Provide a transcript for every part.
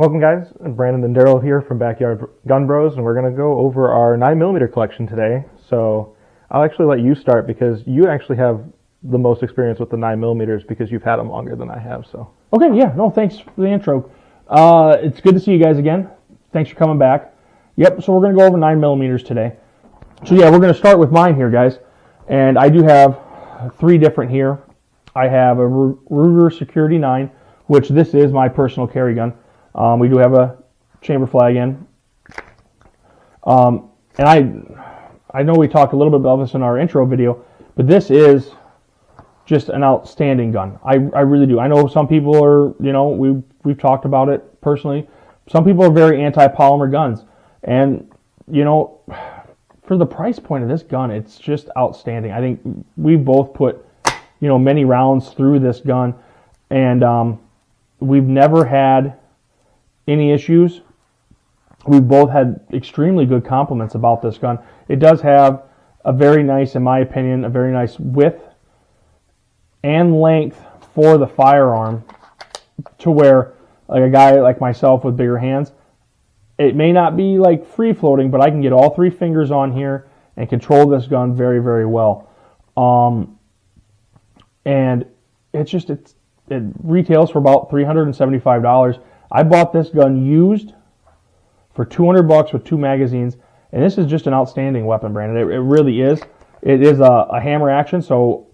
Welcome guys, Brandon and Daryl here from Backyard Gun Bros, and we're going to go over our 9mm collection today. So I'll actually let you start because you actually have the most experience with the 9mm because you've had them longer than I have. So okay, yeah, no, thanks for the intro. It's good to see you guys again. Thanks for coming back. Yep, so we're going to go over 9mm today. So yeah, we're going to start with mine here, guys. And I do have three different here. I have a Ruger Security 9, which this is my personal carry gun. We do have a chamber flag in. And I know we talked a little bit about this in our intro video, but this is just an outstanding gun. I really do. I know some people are, we've talked about it personally. Some people are very anti-polymer guns. And, for the price point of this gun, it's just outstanding. I think we've both put, many rounds through this gun, and we've never had any issues. We've both had extremely good compliments about this gun. It does have a very nice, in my opinion, a very nice width and length for the firearm, to where like a guy like myself with bigger hands, it may not be like free floating, but I can get all three fingers on here and control this gun very, very well. And it retails for about $375. I bought this gun used for $200 with two magazines, and this is just an outstanding weapon, Brandon. It really is. It is a hammer action, so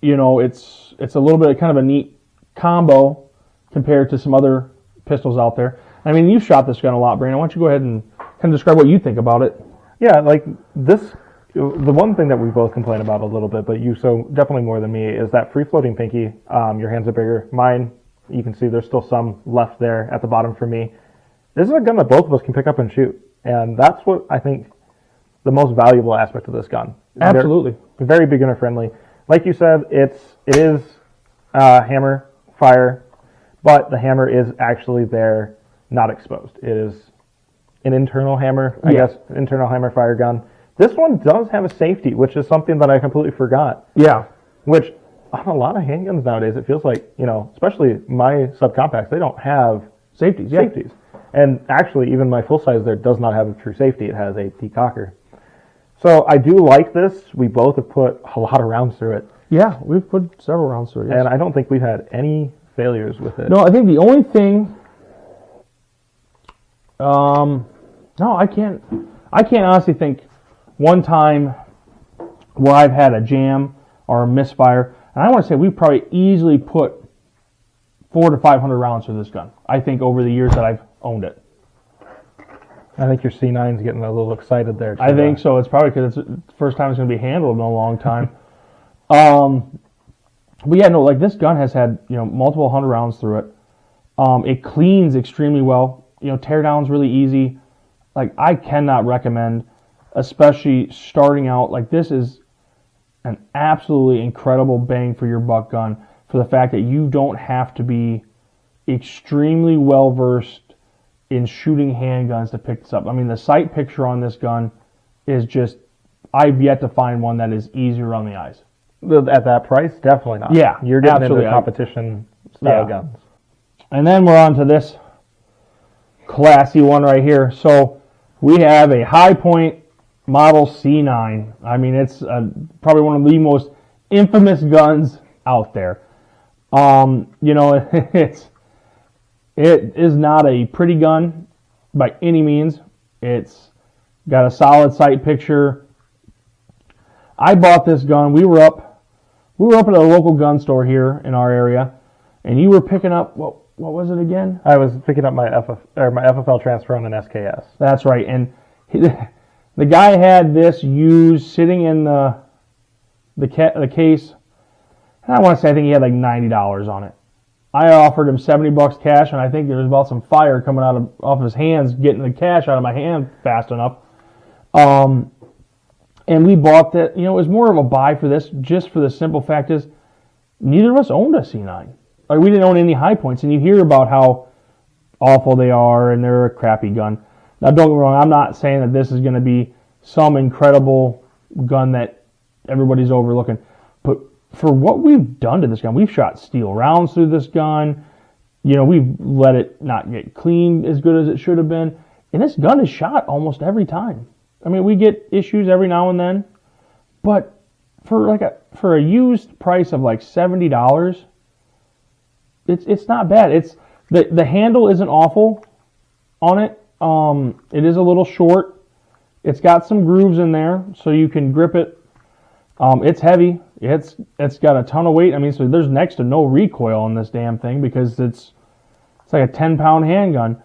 it's a little bit of kind of a neat combo compared to some other pistols out there. I mean, you've shot this gun a lot, Brandon. Why don't you go ahead and kind of describe what you think about it? yeah, like this, the one thing that we both complain about a little bit, but you so definitely more than me, is that free floating pinky. Your hands are bigger. Mine, you can see there's still some left there at the bottom for me. This is a gun that both of us can pick up and shoot, and that's what I think the most valuable aspect of this gun. Absolutely. They're very beginner friendly. Like you said, it is hammer fire, but the hammer is actually there, not exposed. It is an internal hammer, I guess, internal hammer fire gun. This one does have a safety, which is something that I completely forgot. Yeah. Which, on a lot of handguns nowadays, it feels like, especially my subcompacts, they don't have Safeties. And actually, even my full-size there does not have a true safety. It has a decocker. So I do like this. We both have put a lot of rounds through it. Yeah, we've put several rounds through it. Yes. And I don't think we've had any failures with it. No, I think the only thing... no, I can't honestly think one time where I've had a jam or a misfire. And I want to say we've probably easily put 400 to 500 rounds through this gun, I think, over the years that I've owned it. I think your C9's getting a little excited there, too. I think so. It's probably because it's the first time it's going to be handled in a long time. But yeah, no, like this gun has had, multiple hundred rounds through it. It cleans extremely well. Teardown's really easy. Like, I cannot recommend, especially starting out, like this is an absolutely incredible bang for your buck gun for the fact that you don't have to be extremely well versed in shooting handguns to pick this up. I mean, the sight picture on this gun is just, I've yet to find one that is easier on the eyes. At that price, definitely not. Yeah, you're getting absolutely. into competition style guns. And then we're on to this classy one right here. So we have a High Point Model C9. I mean, it's probably one of the most infamous guns out there. It is not a pretty gun by any means. It's got a solid sight picture. I bought this gun. We were up at a local gun store here in our area, and you were picking up what was it again? I was picking up my FFL transfer on an SKS. That's right. And the guy had this used sitting in the case. And I want to say I think he had like $90 on it. I offered him $70 cash, and I think there was about some fire coming off his hands, getting the cash out of my hand fast enough. And we bought that. It was more of a buy for this, just for the simple fact is, neither of us owned a C9. Like, we didn't own any High Points, and you hear about how awful they are, and they're a crappy gun. Now, don't get me wrong. I'm not saying that this is going to be some incredible gun that everybody's overlooking, but for what we've done to this gun, we've shot steel rounds through this gun. we've let it not get cleaned as good as it should have been. And this gun is shot almost every time. I mean, we get issues every now and then, but for a used price of like $70, it's not bad. It's the handle isn't awful on it. It is a little short. It's got some grooves in there so you can grip it. It's heavy. It's got a ton of weight. I mean, so there's next to no recoil on this damn thing because it's like a 10-pound handgun.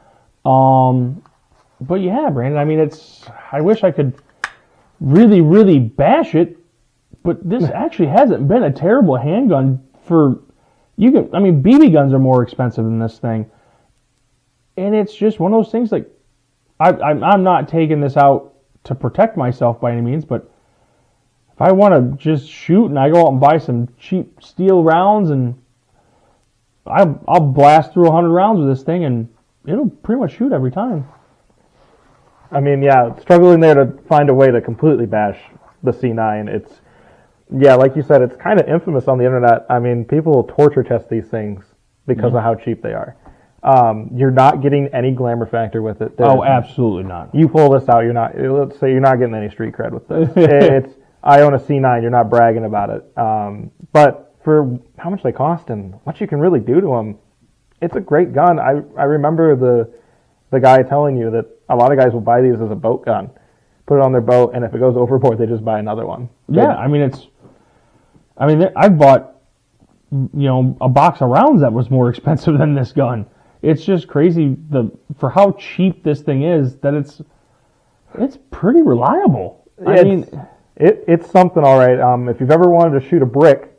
But yeah, Brandon, I mean, I wish I could really, really bash it, but this actually hasn't been a terrible handgun BB guns are more expensive than this thing. And it's just one of those things like, I'm not taking this out to protect myself by any means, but if I want to just shoot and I go out and buy some cheap steel rounds and I'll blast through 100 rounds with this thing and it'll pretty much shoot every time. I mean, yeah, struggling there to find a way to completely bash the C9. Like you said, it's kind of infamous on the internet. I mean, people torture test these things because of how cheap they are. You're not getting any glamour factor with it. Absolutely not. You pull this out, let's say you're not getting any street cred with this. I own a C9, you're not bragging about it. But for how much they cost and what you can really do to them, it's a great gun. I remember the guy telling you that a lot of guys will buy these as a boat gun, put it on their boat, and if it goes overboard, they just buy another one. Yeah, I've bought, a box of rounds that was more expensive than this gun. It's just crazy for how cheap this thing is that it's pretty reliable. It's something, all right. If you've ever wanted to shoot a brick,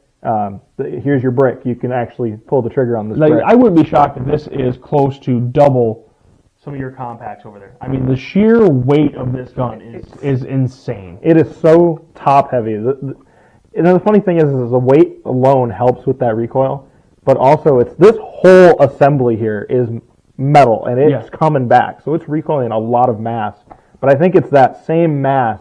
here's your brick. You can actually pull the trigger on this brick. I wouldn't be shocked if this is close to double some of your compacts over there. I mean, the sheer weight of this gun is insane. It is so top heavy. The funny thing is the weight alone helps with that recoil, but also it's this whole assembly here is metal and it's coming back, so it's recoiling a lot of mass. But I think it's that same mass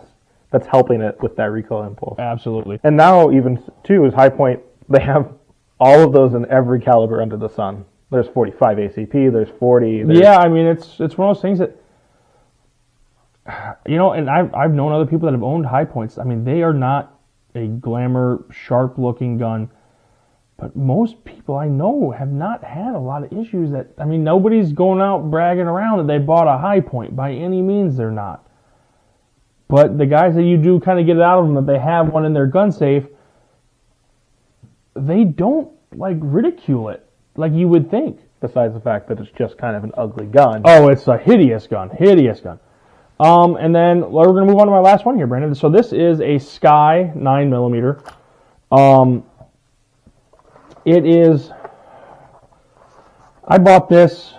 that's helping it with that recoil impulse. Absolutely. And now even too is High Point. They have all of those in every caliber under the sun. There's 45 ACP. There's 40. Yeah, I mean it's one of those things that and I've known other people that have owned High Points. I mean, they are not a glamour, sharp-looking gun, but most people I know have not had a lot of issues. Nobody's going out bragging around that they bought a High Point. By any means, they're not. But the guys that you do kind of get it out of them that they have one in their gun safe, they don't ridicule it like you would think. Besides the fact that it's just kind of an ugly gun. Oh, it's a hideous gun. And then we're going to move on to my last one here, Brandon. So this is a Sky 9mm. It is, I bought this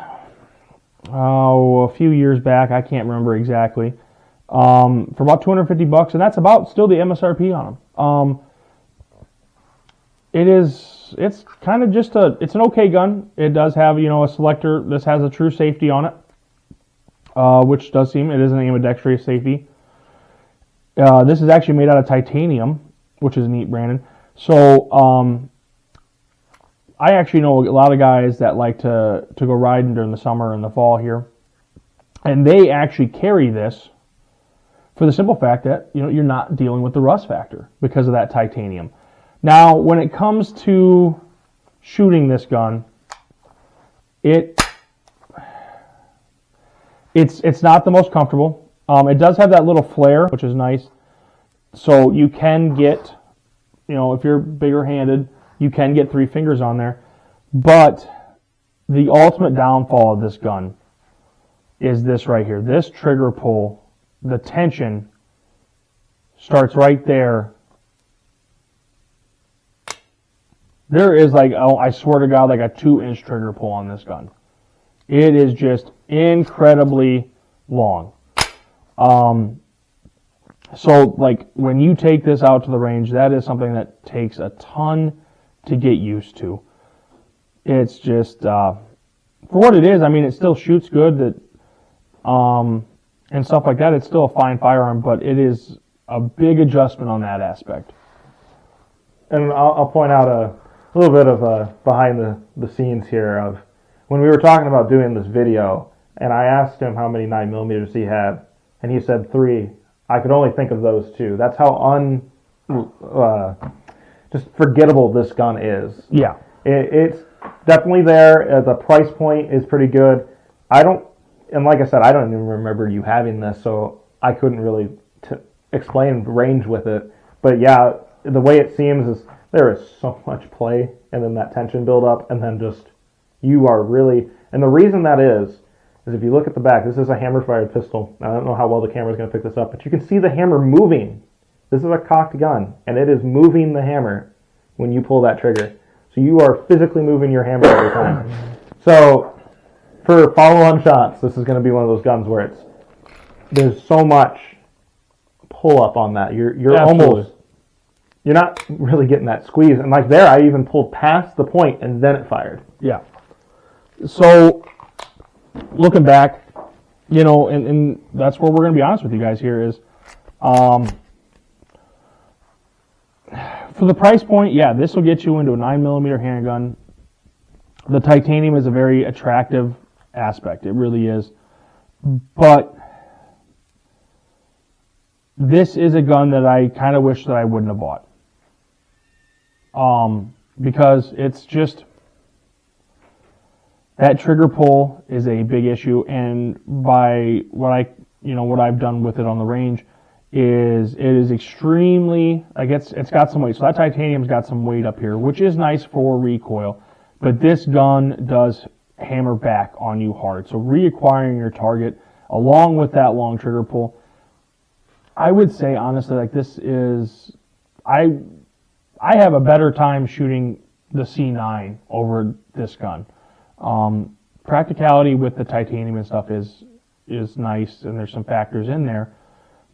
a few years back. I can't remember exactly. For about $250, and that's about still the MSRP on them. It's kind of just it's an okay gun. It does have, a selector. This has a true safety on it. Which does seem, it is an ambidextrous safety. This is actually made out of titanium, which is neat, Brandon. So, I actually know a lot of guys that like to go riding during the summer and the fall here. And they actually carry this for the simple fact that, you're not dealing with the rust factor because of that titanium. Now, when it comes to shooting this gun, it's not the most comfortable. It does have that little flare, which is nice. So you can get, if you're bigger handed, you can get 3 fingers on there. But the ultimate downfall of this gun is this right here. This trigger pull, the tension starts right there. There is I swear to God, a 2-inch trigger pull on this gun. It is just incredibly long. So when you take this out to the range, that is something that takes a ton to get used to. It's just, for what it is, it still shoots good, and stuff like that. It's still a fine firearm, but it is a big adjustment on that aspect. And I'll point out a little bit of behind the scenes here of when we were talking about doing this video, and I asked him how many 9mm he had, and he said 3, I could only think of those 2. That's how just forgettable this gun is. Yeah. It's definitely there. The price point is pretty good. And like I said, I don't even remember you having this, so I couldn't really explain range with it. But yeah, the way it seems is there is so much play, and then that tension build up, and then just you are really. And the reason that is if you look at the back, this is a hammer-fired pistol. I don't know how well the camera is going to pick this up, but you can see the hammer moving. This is a cocked gun, and it is moving the hammer when you pull that trigger. So you are physically moving your hammer every time. So for follow-on shots, this is going to be one of those guns where there's so much pull-up on that. You're almost. You're not really getting that squeeze. And like there, I even pulled past the point and then it fired. Yeah. So, looking back, and that's where we're going to be honest with you guys here is, for the price point, yeah, this will get you into a 9mm handgun. The titanium is a very attractive aspect. It really is. But this is a gun that I kind of wish that I wouldn't have bought. Because it's just, that trigger pull is a big issue, and by what I've done with it on the range is it is extremely, it's got some weight. So that titanium's got some weight up here, which is nice for recoil, but this gun does hammer back on you hard. So reacquiring your target along with that long trigger pull, I would say honestly, like this is, I have a better time shooting the C9 over this gun. Practicality with the titanium and stuff is nice, and there's some factors in there.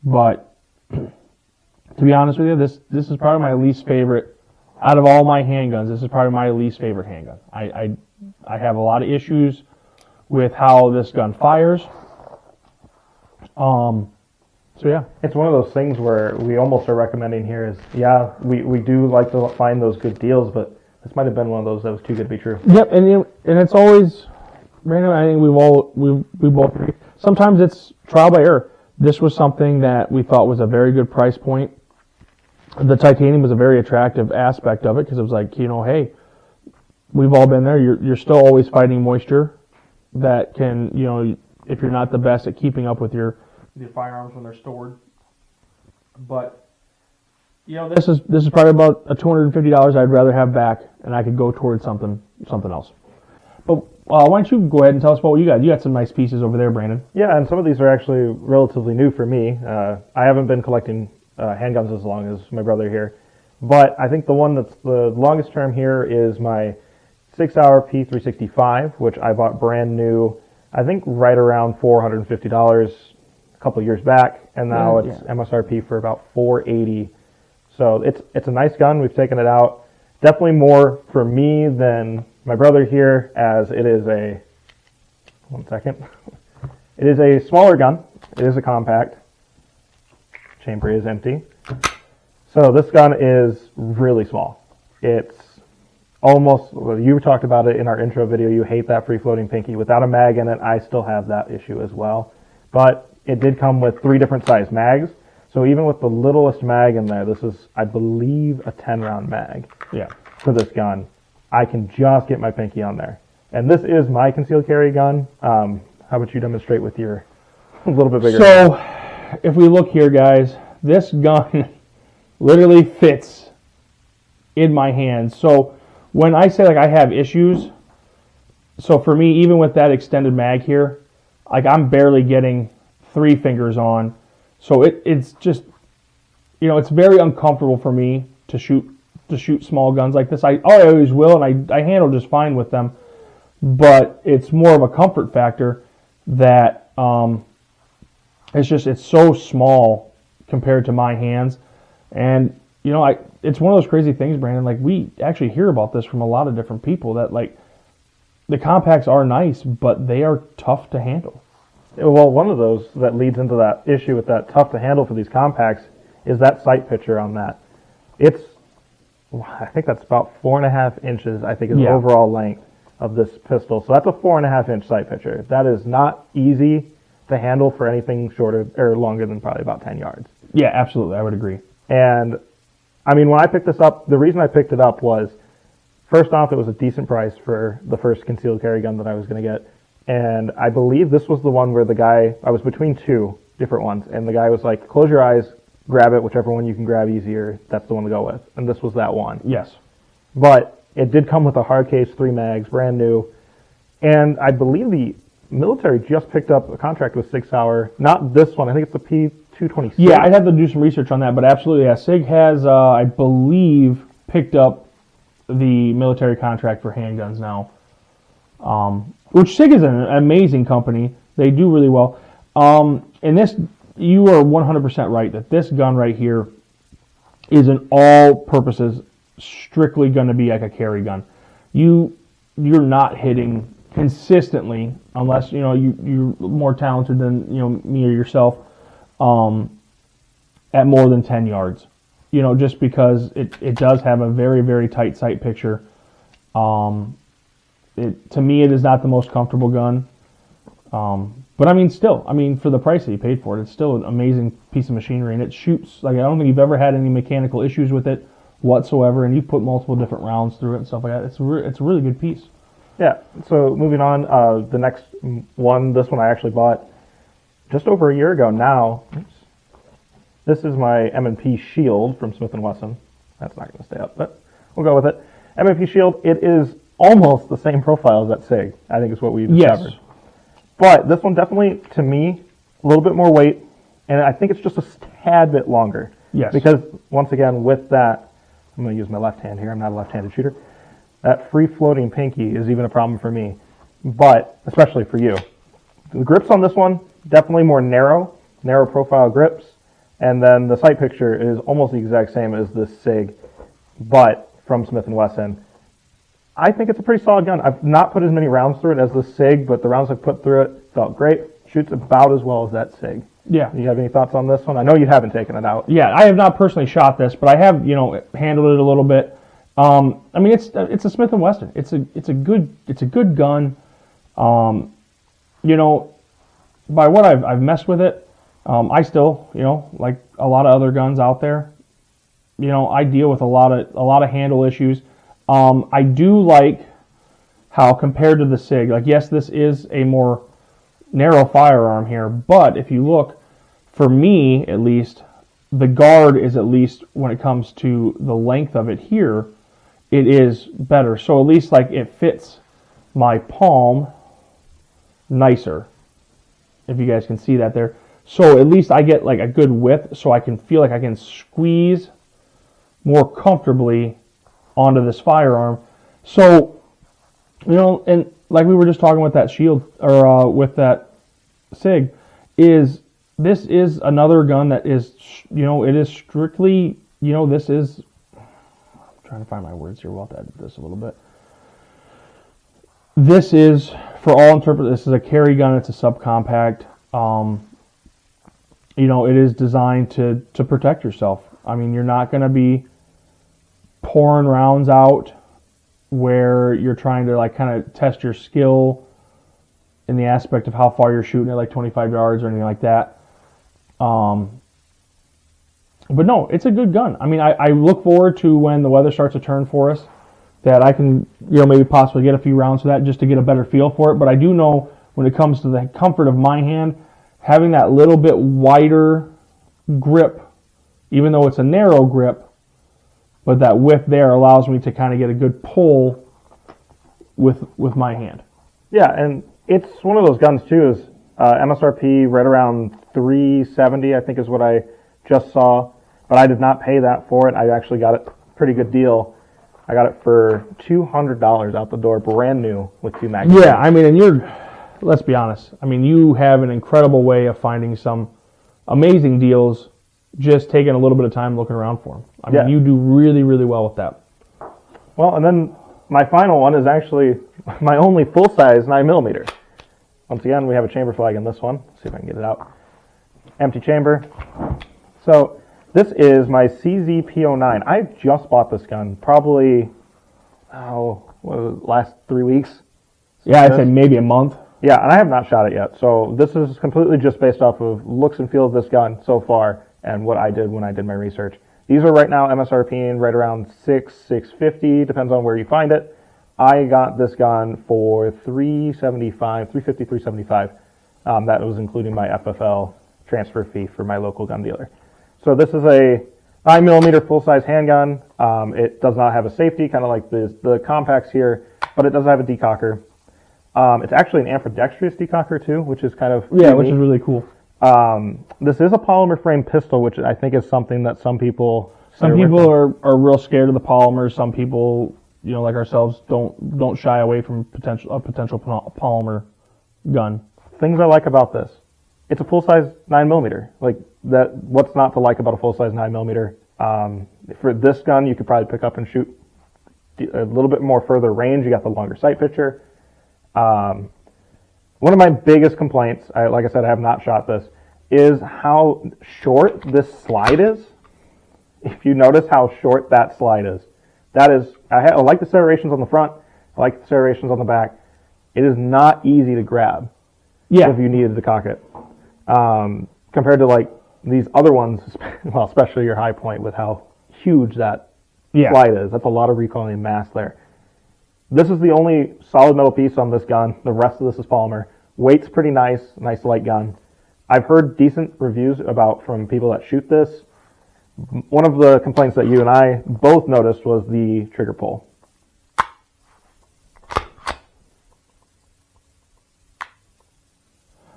But to be honest with you, this is probably my least favorite out of all my handguns. This is probably my least favorite handgun. I have a lot of issues with how this gun fires. So yeah, it's one of those things where we almost are recommending here is, yeah, we do like to find those good deals, but this might have been one of those that was too good to be true. Yep, and it's always random. I think we both agree. Sometimes it's trial by error. This was something that we thought was a very good price point. The titanium was a very attractive aspect of it because it was like, hey, we've all been there. You're still always fighting moisture that can, if you're not the best at keeping up with your firearms when they're stored. But this is probably about a $250 I'd rather have back, and I could go towards something else. But why don't you go ahead and tell us about what you got? You got some nice pieces over there, Brandon. Yeah, and some of these are actually relatively new for me. I haven't been collecting handguns as long as my brother here, but I think the one that's the longest term here is my SIG Sauer P365, which I bought brand new, I think right around $450 a couple years back, and now it's MSRP for about $480. So it's a nice gun. We've taken it out. Definitely more for me than my brother here, as it is a, it is a smaller gun. It is a compact. Chamber is empty. So this gun is really small. It's almost, well, you talked about it in our intro video, you hate that free-floating pinky. Without a mag in it, I still have that issue as well. But it did come with 3 different size mags. So even with the littlest mag in there, this is, I believe, a 10-round mag. Yeah. For this gun. I can just get my pinky on there. And this is my concealed carry gun. How about you demonstrate with your a little bit bigger So, if we look here, guys, this gun literally fits in my hand. So, when I say, like, I have issues, so for me, even with that extended mag here, like, I'm barely getting 3 fingers on. So, it's just, it's very uncomfortable for me to shoot small guns like this. I always will, and I handle just fine with them, but it's more of a comfort factor that it's so small compared to my hands. And it's one of those crazy things, Brandon, like we actually hear about this from a lot of different people, that like the compacts are nice, but they are tough to handle. Well, one of those that leads into that issue with that tough to handle for these compacts is that sight picture on that. I think that's about 4.5 inches, I think, is overall length. of this pistol. So that's a 4.5-inch sight picture. That is not easy to handle for anything shorter or longer than probably about 10 yards. Yeah, absolutely. I would agree. And I mean, when I picked this up, the reason I picked it up was, first off, it was a decent price for the first concealed carry gun that I was going to get. And I believe this was the one where the guy, I was between two different ones, and the guy was like, close your eyes, grab it, whichever one you can grab easier, that's the one to go with. And this was that one. Yes. But it did come with a hard case, 3 mags, brand new. And I believe the military just picked up a contract with SIG Sauer. Not this one. I think it's the P226. Yeah, I'd have to do some research on that, but absolutely, yeah. SIG has, I believe, picked up the military contract for handguns now. Which SIG is an amazing company. They do really well. And this, you are 100% right that this gun right here is in all purposes strictly going to be like a carry gun. You're not hitting consistently unless you're more talented than me or yourself at more than 10 yards. Just because it does have a very, very tight sight picture. To me, it is not the most comfortable gun. But I mean, still, for the price that you paid for it, it's still an amazing piece of machinery, and it shoots like I don't think you've ever had any mechanical issues with it whatsoever. And you've put multiple different rounds through it and stuff like that. It's a really good piece. Yeah. So moving on, the next one, this one I actually bought just over a year ago now. Oops. This is my M&P Shield from Smith & Wesson. That's not going to stay up, but we'll go with it. M&P Shield. It is almost the same profile as that SIG. I think is what we discovered. Yes. But this one definitely, to me, a little bit more weight, and I think it's just a tad bit longer. Yes. Because, once again, with that, I'm going to use my left hand here. I'm not a left-handed shooter. That free-floating pinky is even a problem for me, but especially for you. The grips on this one, definitely more narrow profile grips, and then the sight picture is almost the exact same as this SIG, but from Smith & Wesson. I think it's a pretty solid gun. I've not put as many rounds through it as the SIG, but the rounds I've put through it felt great. Shoots about as well as that SIG. Yeah. Do you have any thoughts on this one? I know you haven't taken it out. Yeah, I have not personally shot this, but I have, handled it a little bit. It's a Smith & Wesson. It's a good gun. By what I've messed with it, I still, like a lot of other guns out there, I deal with a lot of handle issues. I do like how compared to the SIG, like yes, this is a more narrow firearm here, but if you look, for me at least, the guard is at least when it comes to the length of it here, it is better. So at least like it fits my palm nicer, if you guys can see that there. So at least I get like a good width, so I can feel like I can squeeze more comfortably onto this firearm. So, and like we were just talking with that shield, or with that SIG, this is another gun that is, it is strictly, this is, I'm trying to find my words here, we'll have to edit this a little bit. This is, for all intents, this is a carry gun, it's a subcompact. It is designed to protect yourself. You're not going to be pouring rounds out where you're trying to like kind of test your skill in the aspect of how far you're shooting at like 25 yards or anything like that. But no, it's a good gun. I look forward to when the weather starts to turn for us that I can, maybe possibly get a few rounds for that just to get a better feel for it. But I do know when it comes to the comfort of my hand, having that little bit wider grip, even though it's a narrow grip, but that width there allows me to kind of get a good pull with my hand. Yeah, and it's one of those guns too. Is MSRP right around $370, I think is what I just saw. But I did not pay that for it. I actually got it pretty good deal. I got it for $200 out the door, brand new with 2 magazines. Yeah, and let's be honest. You have an incredible way of finding some amazing deals. Just taking a little bit of time looking around for them. You do really, really well with that. Well, and then my final one is actually my only full-size 9mm. Once again, we have a chamber flag in this one. Let's see if I can get it out. Empty chamber. So this is my CZP09. I just bought this gun probably, last 3 weeks. Yeah, I'd say maybe a month. Yeah, and I have not shot it yet. So this is completely just based off of looks and feel of this gun so far and what I did when I did my research. These are right now MSRPing right around $650, depends on where you find it. I got this gun for $375. That was including my FFL transfer fee for my local gun dealer. So this is a 9mm full-size handgun. It does not have a safety, kind of like the compacts here, but it does have a decocker. It's actually an ambidextrous decocker too, which is kind of unique. Which is really cool. This is a polymer frame pistol, which I think is something that some people are real scared of the polymer. Some people, like ourselves, don't shy away from a potential polymer gun. Things I like about this: it's a full size 9mm. Like that, what's not to like about a full size 9mm? For this gun, you could probably pick up and shoot a little bit more further range. You got the longer sight picture. One of my biggest complaints, like I said, I have not shot this, is how short this slide is. If you notice how short that slide is, I like the serrations on the front, I like the serrations on the back. It is not easy to grab if you needed to cock it. Compared to like these other ones, well, especially your high point with how huge that slide is. That's a lot of recoiling mass there. This is the only solid metal piece on this gun. The rest of this is polymer. Weight's pretty nice light gun. I've heard decent reviews from people that shoot this. One of the complaints that you and I both noticed was the trigger pull.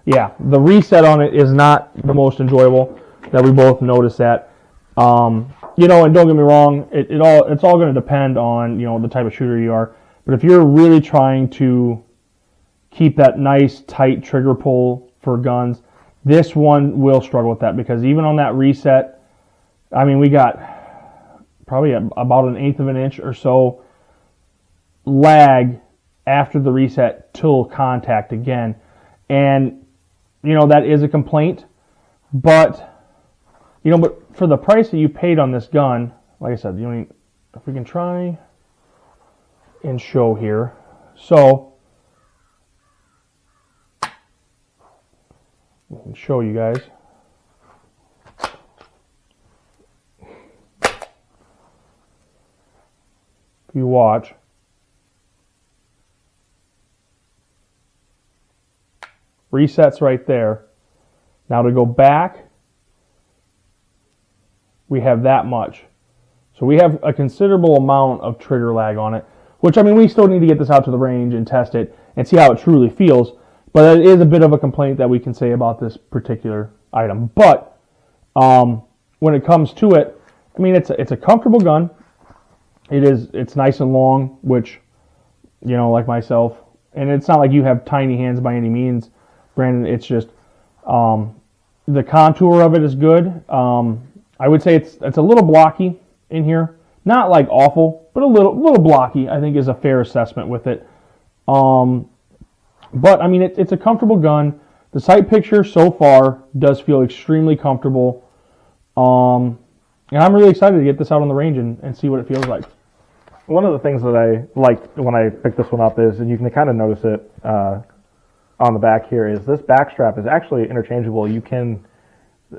Yeah, the reset on it is not the most enjoyable. That we both noticed that. And don't get me wrong, it's all going to depend on the type of shooter you are. But if you're really trying to keep that nice tight trigger pull for guns, this one will struggle with that, because even on that reset, I mean, we got probably about 1/8 of an inch or so lag after the reset till contact again. And, that is a complaint. But for the price that you paid on this gun, like I said, if we can try and show here. So, I can show you guys. If you watch, resets right there. Now to go back, we have that much. So we have a considerable amount of trigger lag on it, which, we still need to get this out to the range and test it and see how it truly feels. But it is a bit of a complaint that we can say about this particular item. But when it comes to it, it's a comfortable gun. It's nice and long, which, like myself, and it's not like you have tiny hands by any means, Brandon. It's just the contour of it is good. I would say it's a little blocky in here. Not like awful, but a little blocky, I think, is a fair assessment with it. But it's a comfortable gun. The sight picture so far does feel extremely comfortable. And I'm really excited to get this out on the range and see what it feels like. One of the things that I liked when I picked this one up is, and you can kind of notice it on the back here, is this back strap is actually interchangeable. You can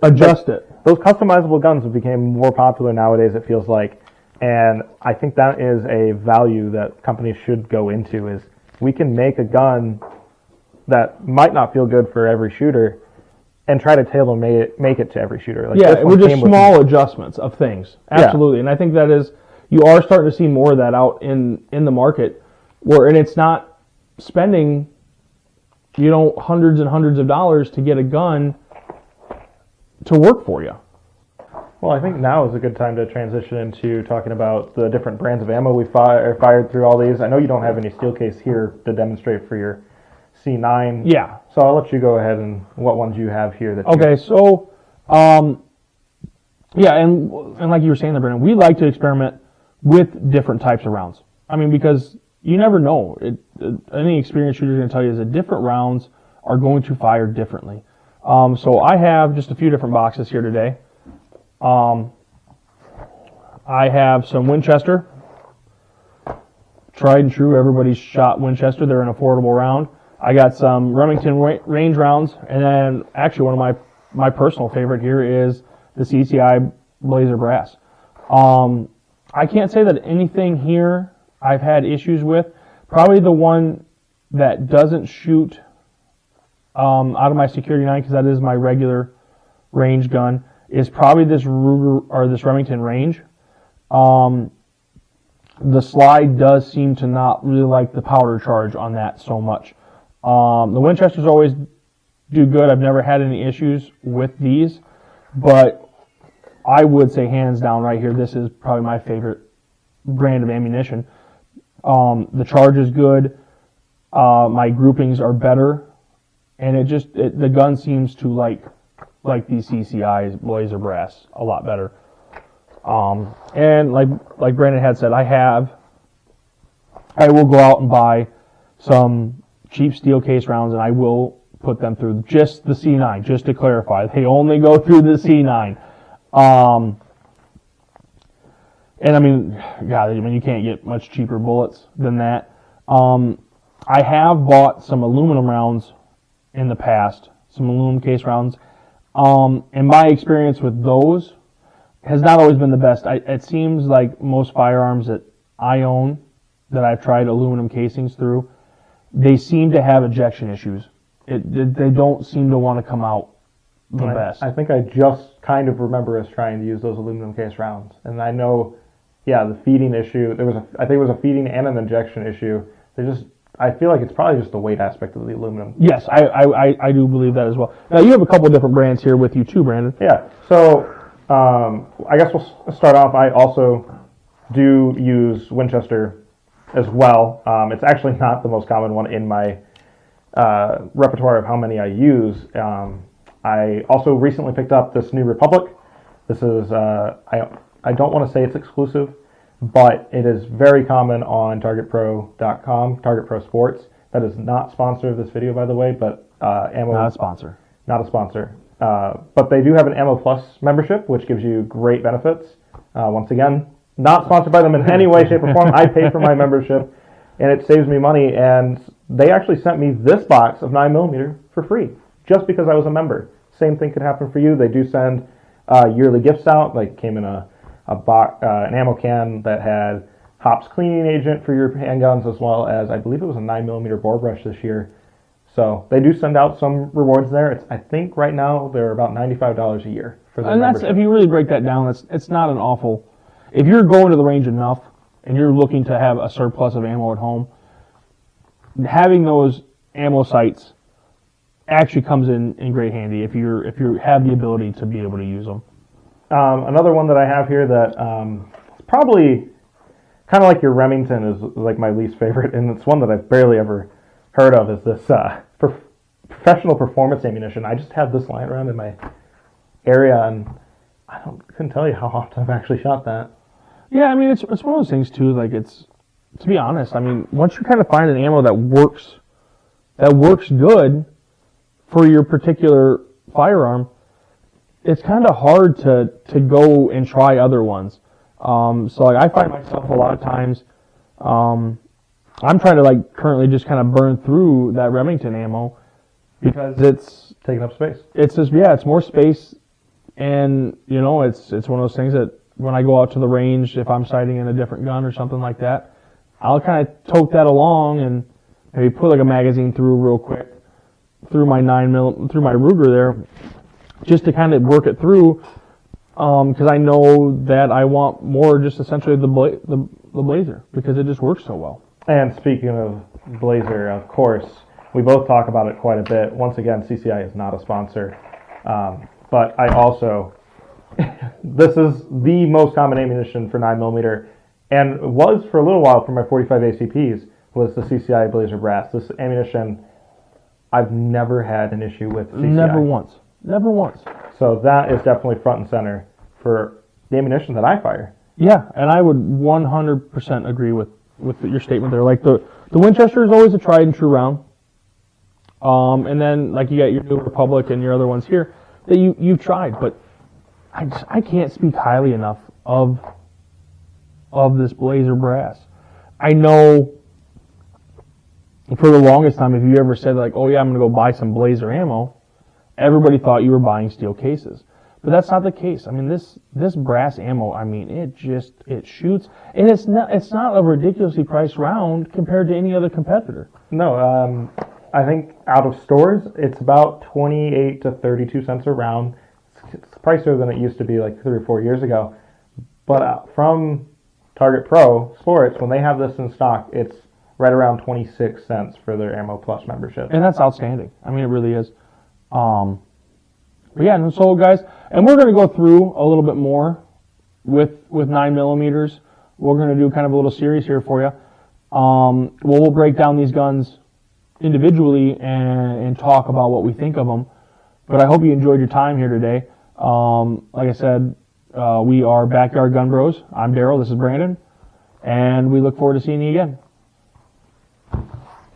adjust it. Those customizable guns have become more popular nowadays, it feels like. And I think that is a value that companies should go into, is we can make a gun that might not feel good for every shooter and try to make it to every shooter. Like we're just small adjustments of things. Absolutely. Yeah. And I think that is, you are starting to see more of that out in the market, and it's not spending, hundreds and hundreds of dollars to get a gun to work for you. Well, I think now is a good time to transition into talking about the different brands of ammo we fired through all these. I know you don't have any steel case here to demonstrate for your C9. Yeah. So I'll let you go ahead and what ones you have here. Okay, so, and like you were saying there, Brandon, we like to experiment with different types of rounds. Because you never know. Any experienced shooter is going to tell you is that different rounds are going to fire differently. So I have just a few different boxes here today. I have some Winchester tried and true. Everybody's shot Winchester. They're an affordable round. I got some Remington range rounds, and then actually one of my personal favorite here is the CCI Blazer Brass. I can't say that anything here I've had issues with. Probably the one that doesn't shoot out of my Security 9, because that is my regular range gun, is probably this Ruger or this Remington range. The slide does seem to not really like the powder charge on that so much. The Winchesters always do good. I've never had any issues with these, but I would say hands down right here, this is probably my favorite brand of ammunition. The charge is good. My groupings are better, and the gun seems to like these CCI's Blazer Brass a lot better. And like Brandon had said, I will go out and buy some cheap steel case rounds, and I will put them through just the C9, just to clarify. They only go through the C9. And I mean, God, you can't get much cheaper bullets than that. I have bought some aluminum rounds in the past, some aluminum case rounds. And my experience with those has not always been the best. It seems like most firearms that I own, that I've tried aluminum casings through, they seem to have ejection issues. They don't seem to want to come out the best. I think I just kind of remember us trying to use those aluminum case rounds, and I know, the feeding issue. I think it was a feeding and an ejection issue. I feel like it's probably just the weight aspect of the aluminum. Yes, I do believe that as well. Now you have a couple of different brands here with you too, Brandon. Yeah. So I guess we'll start off. I also do use Winchester as well. It's actually not the most common one in my repertoire of how many I use. I also recently picked up this New Republic. This is, I don't want to say it's exclusive, but it is very common on TargetPro.com, Target Pro Sports. That is not sponsored of this video, by the way, but ammo. Not a sponsor. Not a sponsor. But they do have an Ammo Plus membership, which gives you great benefits. Once again, not sponsored by them in any way, shape, or form. I pay for my membership, and it saves me money. And they actually sent me this box of 9mm for free, just because I was a member. Same thing could happen for you. They do send yearly gifts out. Like came in an ammo can that had Hops cleaning agent for your handguns, as well as I believe it was a 9mm bore brush this year. So they do send out some rewards there. I think right now they're about $95 a year for their membership. And if you really break that down, it's not an awful. If you're going to the range enough and you're looking to have a surplus of ammo at home, having those ammo sites actually comes in great handy if you have the ability to be able to use them. Another one that I have here that is probably kind of like your Remington is like my least favorite, and it's one that I've barely ever heard of, is this professional performance ammunition. I just have this lying around in my area, and couldn't tell you how often I've actually shot that. Yeah, I mean, it's one of those things too. Like, to be honest, I mean, once you kind of find an ammo that works good for your particular firearm, it's kind of hard to go and try other ones. So like, I find myself a lot of times, I'm trying to like currently just kind of burn through that Remington ammo because it's taking up space. It's just, it's more space, and it's one of those things that when I go out to the range, if I'm sighting in a different gun or something like that, I'll kind of tote that along and maybe put like a magazine through real quick through my through my Ruger there, just to kind of work it through, because I know that I want more, just essentially the Blazer, because it just works so well. And speaking of Blazer, of course, we both talk about it quite a bit. Once again, CCI is not a sponsor, but I also, this is the most common ammunition for 9mm, and was for a little while for my 45 ACPs, was the CCI Blazer Brass. This ammunition, I've never had an issue with CCI. Never once. So that is definitely front and center for the ammunition that I fire. Yeah, and I would 100% agree with your statement there. Like the Winchester is always a tried and true round. And then like you got your New Republic and your other ones here that you've tried, but I can't speak highly enough of this Blazer Brass. I know for the longest time, if you ever said like, oh yeah, I'm going to go buy some Blazer ammo, everybody thought you were buying steel cases. But that's not the case. I mean, this brass ammo, I mean, it shoots, and it's not a ridiculously priced round compared to any other competitor. No, I think out of stores, it's about 28 to 32 cents a round. It's pricier than it used to be like 3 or 4 years ago. But from Target Pro Sports, when they have this in stock, it's right around 26 cents for their Ammo Plus membership. And that's outstanding. I mean, it really is. But yeah, and so guys, and we're going to go through a little bit more with 9mm. We're going to do kind of a little series here for you. We'll break down these guns individually and talk about what we think of them. But I hope you enjoyed your time here today. Like I said, we are Backyard Gun Bros. I'm Daryl. This is Brandon. And we look forward to seeing you again.